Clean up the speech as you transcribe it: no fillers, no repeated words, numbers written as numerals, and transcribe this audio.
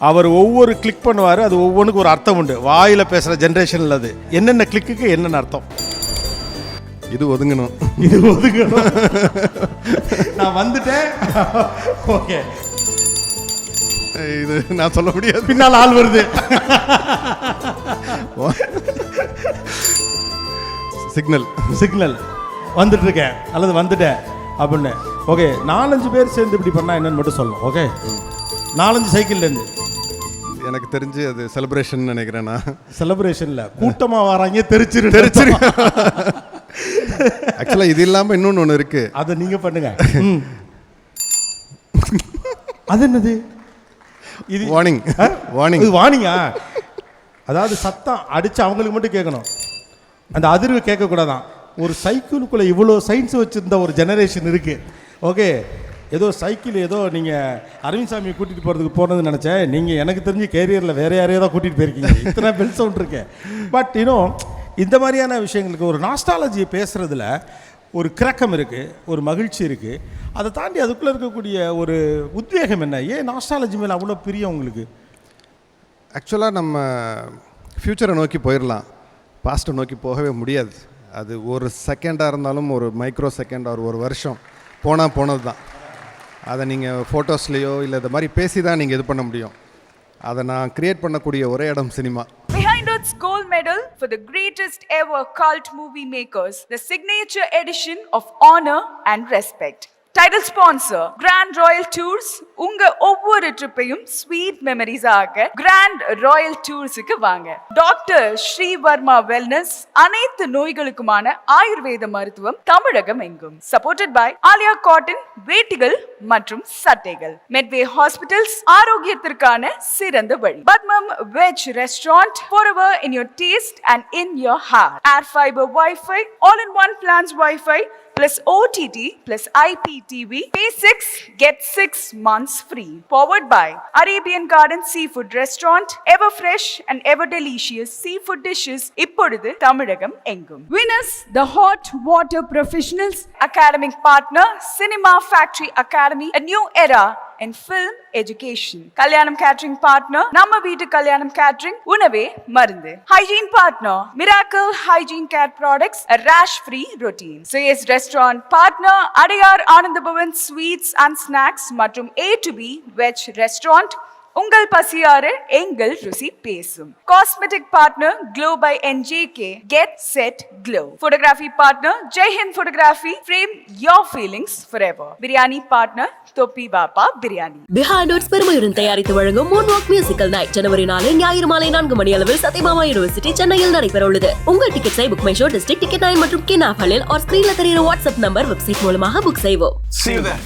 அவர் ஒவ்வொரு கிளிக் பண்ணுவார், அது ஒவ்வொன்றுக்கு ஒரு அர்த்தம் உண்டு. வாயில் பேசுகிற ஜென்ரேஷனில் அது என்னென்ன கிளிக்கு என்னென்ன அர்த்தம். இது ஒதுங்கணும், இது ஒதுங்கணும். நான் வந்துட்டேன். ஓகே, இது நான் சொல்ல முடியாது. பின்னால் ஆள் வருது. சிக்னல் சிக்னல் வந்துட்டு இருக்கேன் அல்லது வந்துட்டேன் அப்படின்னு. ஓகே, 4-5 பேர் சேர்ந்து இப்படி பண்ணால் என்னன்னு மட்டும் சொல்லணும். ஓகே, 4-5 சைக்கிள்லேருந்து. எனக்கு தெரிஞ்சு அது செலிப்ரேஷன் நினைக்கிறேன். நான் செலிப்ரேஷனில் கூட்டமாக வராங்க, தெரிச்சிரு. ஆக்சுவலாக இது இல்லாமல் இன்னொன்று ஒன்று இருக்குது, அதை நீங்கள் பண்ணுங்க. அது என்னது? இது வார்னிங். வார்னிங், இது வார்னிங்கா? அதாவது சத்தம் அடித்து அவங்களுக்கு மட்டும் கேட்கணும், அந்த அதிர்வு கேட்கக்கூடாதான். ஒரு சைக்கிளுக்குள்ளே இவ்வளோ சயின்ஸ் வச்சுருந்த ஒரு ஜெனரேஷன் இருக்குது. ஓகே, ஏதோ சைக்கிள் ஏதோ நீங்கள் அரவிந்த் சாமியை கூட்டிகிட்டு போகிறதுக்கு போனதுன்னு நினச்சேன். நீங்கள் எனக்கு தெரிஞ்சு கேரியரில் வேறு யாரையோ தான் கூட்டிகிட்டு போயிருக்கீங்க. இத்தனை பெல் சவுண்ட் இருக்கேன். பட் இன்னும் இந்த மாதிரியான விஷயங்களுக்கு ஒரு நாஸ்டாலஜியை பேசுகிறதுல ஒரு கிரக்கம் இருக்குது, ஒரு மகிழ்ச்சி இருக்குது. அதை தாண்டி அதுக்குள்ளே இருக்கக்கூடிய ஒரு உத்வேகம் என்ன? ஏன் நாஸ்டாலஜி மேலே அவ்வளோ பிரியம் உங்களுக்கு? ஆக்சுவலாக நம்ம ஃப்யூச்சரை நோக்கி போயிடலாம், பாஸ்ட்டை நோக்கி போகவே முடியாது. அது ஒரு செகண்டாக இருந்தாலும், ஒரு மைக்ரோ செகண்ட், ஒரு வருஷம் போனது தான். அதை நீங்கள் ஃபோட்டோஸ்லேயோ இல்லை இந்த மாதிரி பேசி தான் நீங்கள் இது பண்ண முடியும். அதை நான் க்ரியேட் பண்ணக்கூடிய ஒரே இடம் cinema. Behind Earth's gold medal for the greatest ever cult movie makers, the signature edition of honor and respect. Title sponsor Grand Royal Tours. உங்க ஒவ்வொரு ட்ரிப்பையும் ஸ்வீட் மெமரிஸ் ஆக கிராண்ட் ராயல் டூர்ஸுக்கு வாங்க. டாக்டர் ஸ்ரீவர்மா வெல்னஸ், அனைத்து நோய்களுக்குமான ஆயுர்வேத மருத்துவம் தமிழகம் எங்கும். சப்போர்ட்டட் பை ஆலியா காட்டன் வேட்டிகள் மற்றும் சட்டைகள். மெட்வே ஹாஸ்பிட்டல்ஸ், ஆரோக்கியத்திற்கான சிறந்த வழி. Padmam veg restaurant, forever in your taste and in your heart. Air fiber Wi-Fi, all-in-one plans Wi-Fi plus OTT plus IPTV. Pay 6, get 6 months free. Powered by Arabian Garden Seafood Restaurant. Ever fresh and ever delicious seafood dishes. இப்பொழுது தமிழகம் எங்கும். Winners, the hot water professionals. Academic partner, Cinema Factory Academy. A new era in film education. Kalyanam Catering Partner, நம்ம வீட்டு கல்யாணம் catering, உணவே மருந்து. Hygiene Partner, Miracle Hygiene Care Products, a rash free routine. Suyes Restaurant Partner, Adyar Anandabhavan Sweets and Snacks மற்றும் A to B Veg Restaurant. உங்கள் பசியார எங்கள் ருசி பேசும். Cosmetic partner Glow by NJK, Get Set Glow. Photography partner Jaihind Photography, frame your feelings forever. Biryani partner Topi Bapa Biryani. Behind Earth's பெருமையுடன் தயாரித்து வழங்கும் Moonwalk Musical Night ஜனவரி 4 ஞாயிறு மாலை 4 மணி அளவில் சத்யபாமா யூனிவர்சிட்டி சென்னையில் நடைபெற உள்ளது. உங்கள் டிக்கெட்ஸை book my show, district ticket 9 மற்றும் கின் ஆப் ஹலில் ஸ்கிரீன்ல தெரியுற வாட்ஸ்அப் நம்பர், வெப்சைட் மூலமாக புக் செய்வோம். See you there.